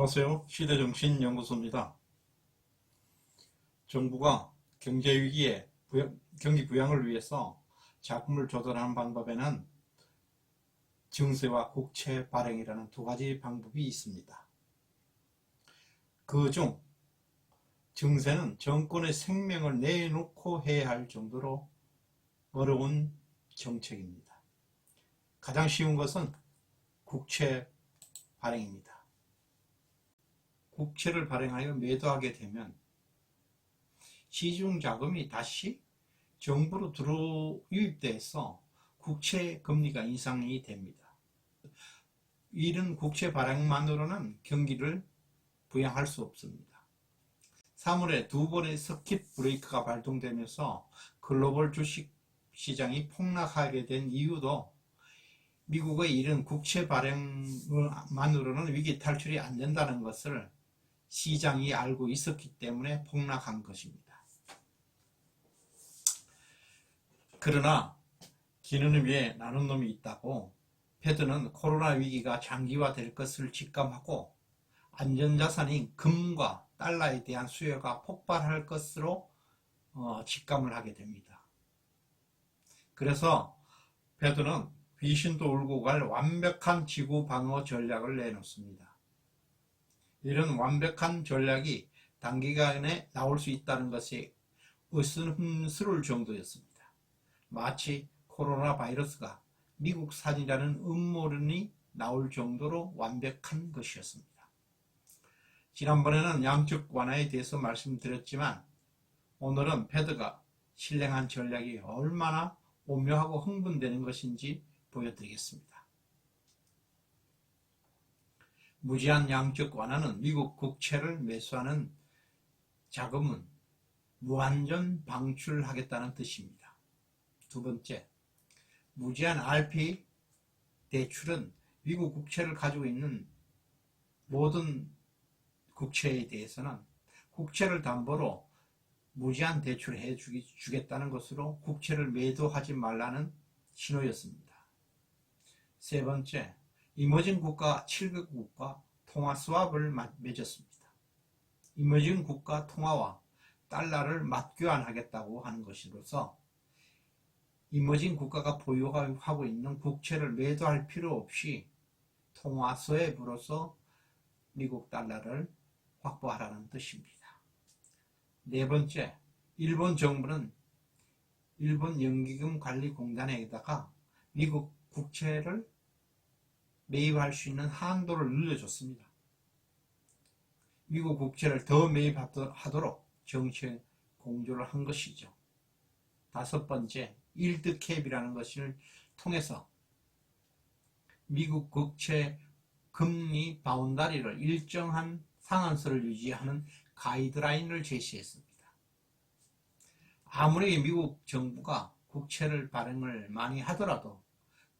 안녕하세요. 시대정신연구소입니다. 정부가 경제위기에 경기 부양을 위해서 자금을 조달하는 방법에는 증세와 국채 발행이라는 두 가지 방법이 있습니다. 그중 증세는 정권의 생명을 내놓고 해야 할 정도로 어려운 정책입니다. 가장 쉬운 것은 국채 발행입니다. 국채를 발행하여 매도하게 되면 시중 자금이 다시 정부로 유입돼서 국채 금리가 인상이 됩니다. 이런 국채 발행만으로는 경기를 부양할 수 없습니다. 3월에 두 번의 서킷 브레이크가 발동되면서 글로벌 주식 시장이 폭락하게 된 이유도 미국의 이런 국채 발행만으로는 위기 탈출이 안 된다는 것을 시장이 알고 있었기 때문에 폭락한 것입니다. 그러나 기는 위에 나눈 놈이 있다고 패드는 코로나 위기가 장기화될 것을 직감하고 안전자산인 금과 달러에 대한 수요가 폭발할 것으로 직감을 하게 됩니다. 그래서 패드는 귀신도 울고 갈 완벽한 지구 방어 전략을 내놓습니다. 이런 완벽한 전략이 단기간에 나올 수 있다는 것이 의심스러울 정도였습니다. 마치 코로나 바이러스가 미국 산이라는 음모론이 나올 정도로 완벽한 것이었습니다. 지난번에는 양적 완화에 대해서 말씀드렸지만 오늘은 패드가 실행한 전략이 얼마나 오묘하고 흥분되는 것인지 보여드리겠습니다. 무제한 양적 완화는 미국 국채를 매수하는 자금은 무한전 방출하겠다는 뜻입니다. 두 번째, 무제한 RP 대출은 미국 국채를 가지고 있는 모든 국채에 대해서는 국채를 담보로 무제한 대출해 주겠다는 것으로 국채를 매도하지 말라는 신호였습니다. 세 번째, 이머징 국가 7개국과 통화 스왑을 맺었습니다. 이머징 국가 통화와 달러를 맞교환하겠다고 하는 것으로서 이머징 국가가 보유하고 있는 국채를 매도할 필요 없이 통화 스왑으로서 미국 달러를 확보하라는 뜻입니다. 네 번째, 일본 정부는 일본 연기금관리공단에다가 미국 국채를 매입할 수 있는 한도를 늘려줬습니다. 미국 국채를 더 매입하도록 정책 공조를 한 것이죠. 다섯 번째, 일드 캡이라는 것을 통해서 미국 국채 금리 바운다리를 일정한 상한선을 유지하는 가이드라인을 제시했습니다. 아무리 미국 정부가 국채를 발행을 많이 하더라도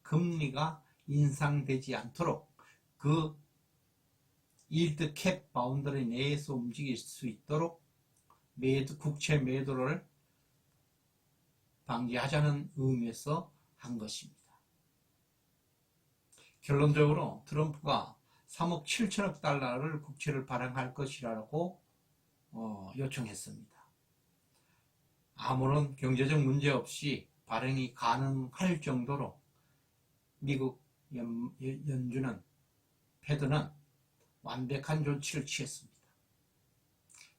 금리가 인상되지 않도록 그 일드 캡 바운더리 내에서 움직일 수 있도록 국채 매도를 방지하자는 의미에서 한 것입니다. 결론적으로 트럼프가 3억 7천억 달러를 국채를 발행할 것이라고 요청했습니다. 아무런 경제적 문제 없이 발행이 가능할 정도로 미국 연준은 패드는 완벽한 조치를 취했습니다.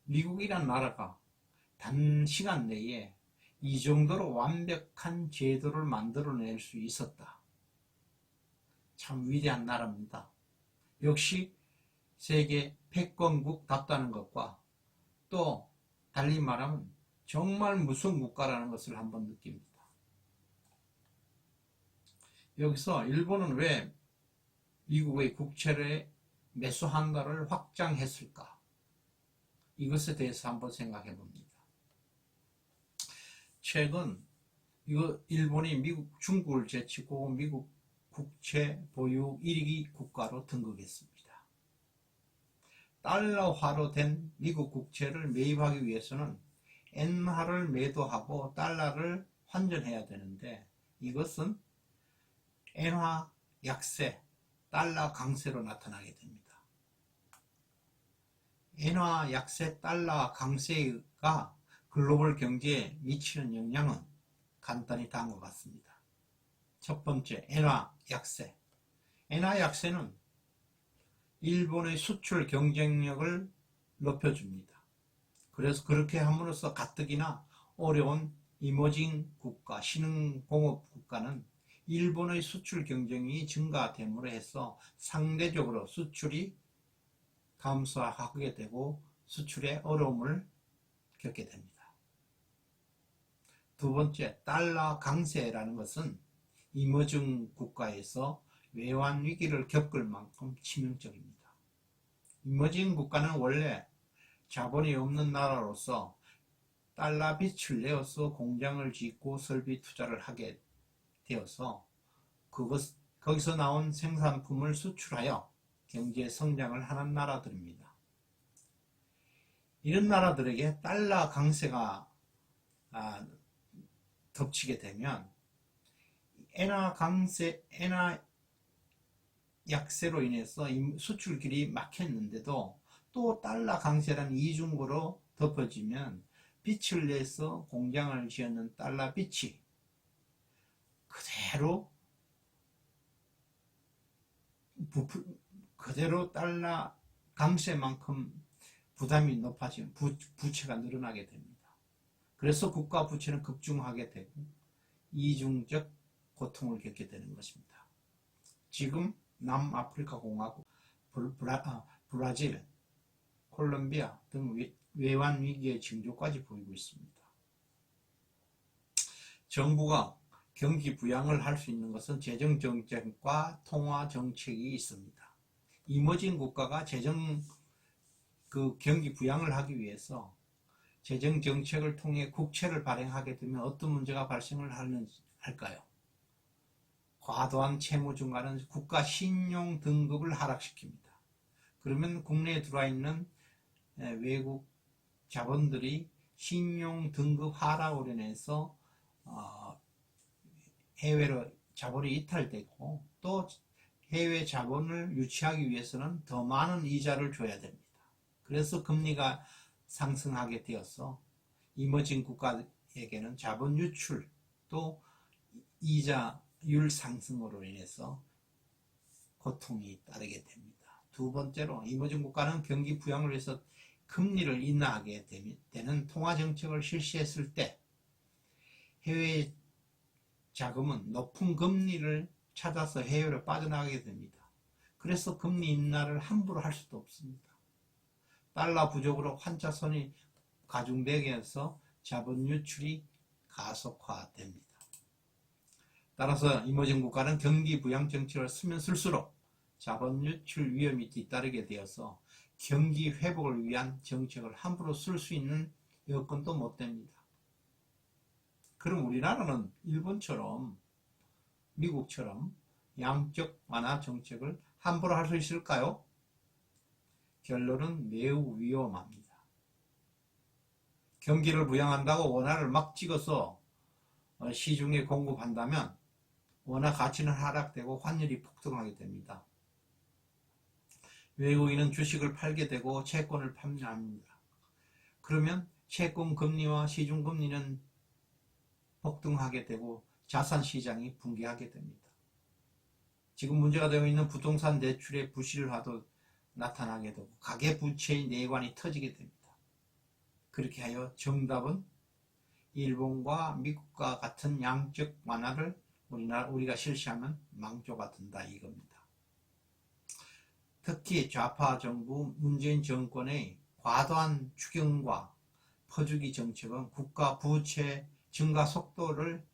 미국이란 나라가 단시간 내에 이 정도로 완벽한 제도를 만들어낼 수 있었다. 참 위대한 나라입니다. 역시 세계 패권국답다는 것과 또 달리 말하면 정말 무서운 국가라는 것을 한번 느낍니다. 여기서 일본은 왜 미국의 국채를 매수 한도를 확장했을까? 이것에 대해서 한번 생각해 봅니다. 최근 일본이 중국을 제치고 미국 국채 보유 1위 국가로 등극했습니다. 달러화로 된 미국 국채를 매입하기 위해서는 엔화를 매도하고 달러를 환전해야 되는데 이것은 엔화 약세, 달러 강세로 나타나게 됩니다. 엔화 약세, 달러 강세가 글로벌 경제에 미치는 영향은 간단히 다음과 같습니다. 첫 번째, 엔화 약세. 엔화 약세는 일본의 수출 경쟁력을 높여줍니다. 그래서 그렇게 함으로써 가뜩이나 어려운 이머징 국가, 신흥공업 국가는 일본의 수출 경쟁이 증가됨으로 해서 상대적으로 수출이 감소하게 되고 수출에 어려움을 겪게 됩니다. 두 번째, 달러 강세라는 것은 이머징 국가에서 외환 위기를 겪을 만큼 치명적입니다. 이머징 국가는 원래 자본이 없는 나라로서 달러 빚을 내어서 공장을 짓고 설비 투자를 하게 되어서 거기서 나온 생산품을 수출하여 경제 성장을 하는 나라들입니다. 이런 나라들에게 달러 강세가 덮치게 되면 엔화 약세로 인해서 수출길이 막혔는데도 또 달러 강세라는 이중으로 덮어지면 빚을 내서 공장을 지었는 달러 빚이 그대로 달러 강세만큼 부담이 높아지면 부채가 늘어나게 됩니다. 그래서 국가 부채는 급증하게 되고 이중적 고통을 겪게 되는 것입니다. 지금 남아프리카 공화국, 브라질, 콜롬비아 등 외환 위기의 징조까지 보이고 있습니다. 정부가 경기 부양을 할 수 있는 것은 재정 정책과 통화 정책이 있습니다. 이머징 국가가 경기 부양을 하기 위해서 재정 정책을 통해 국채를 발행하게 되면 어떤 문제가 발생을 할까요? 과도한 채무 증가는 국가 신용 등급을 하락시킵니다. 그러면 국내에 들어와 있는 외국 자본들이 신용 등급 하락으로 인해서 해외로 자본이 이탈되고 또 해외 자본을 유치하기 위해서는 더 많은 이자를 줘야 됩니다. 그래서 금리가 상승하게 되어서 이머징 국가에게는 자본 유출 또 이자율 상승으로 인해서 고통이 따르게 됩니다. 두 번째로 이머징 국가는 경기 부양을 위해서 금리를 인하하게 되는 통화정책을 실시했을 때 해외 자금은 높은 금리를 찾아서 해외로 빠져나가게 됩니다. 그래서 금리 인하를 함부로 할 수도 없습니다. 달러 부족으로 환차손이 가중되게 해서 자본 유출이 가속화됩니다. 따라서 이머징 국가는 경기 부양 정책을 쓰면 쓸수록 자본 유출 위험이 뒤따르게 되어서 경기 회복을 위한 정책을 함부로 쓸 수 있는 여건도 못 됩니다. 그럼 우리나라는 일본처럼 미국처럼 양적 완화 정책을 함부로 할 수 있을까요? 결론은 매우 위험합니다. 경기를 부양한다고 원화를 막 찍어서 시중에 공급한다면 원화 가치는 하락되고 환율이 폭등하게 됩니다. 외국인은 주식을 팔게 되고 채권을 판매합니다. 그러면 채권 금리와 시중 금리는 폭등하게 되고 자산 시장이 붕괴하게 됩니다. 지금 문제가 되고 있는 부동산 대출의 부실화도 나타나게 되고 가계 부채의 내관이 터지게 됩니다. 그렇게 하여 정답은 일본과 미국과 같은 양적 완화를 우리가 실시하면 망조가 든다 이겁니다. 특히 좌파 정부 문재인 정권의 과도한 추경과 퍼주기 정책은 국가 부채 증가 속도를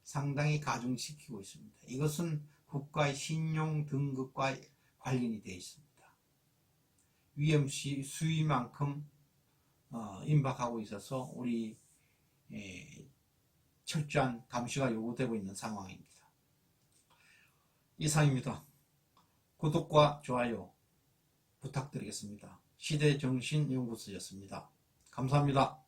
상당히 가중시키고 있습니다. 이것은 국가의 신용 등급과 관련이 되어 있습니다. 위험 수위만큼 임박하고 있어서 우리 철저한 감시가 요구되고 있는 상황입니다. 이상입니다. 구독과 좋아요 부탁드리겠습니다. 시대정신연구소였습니다. 감사합니다.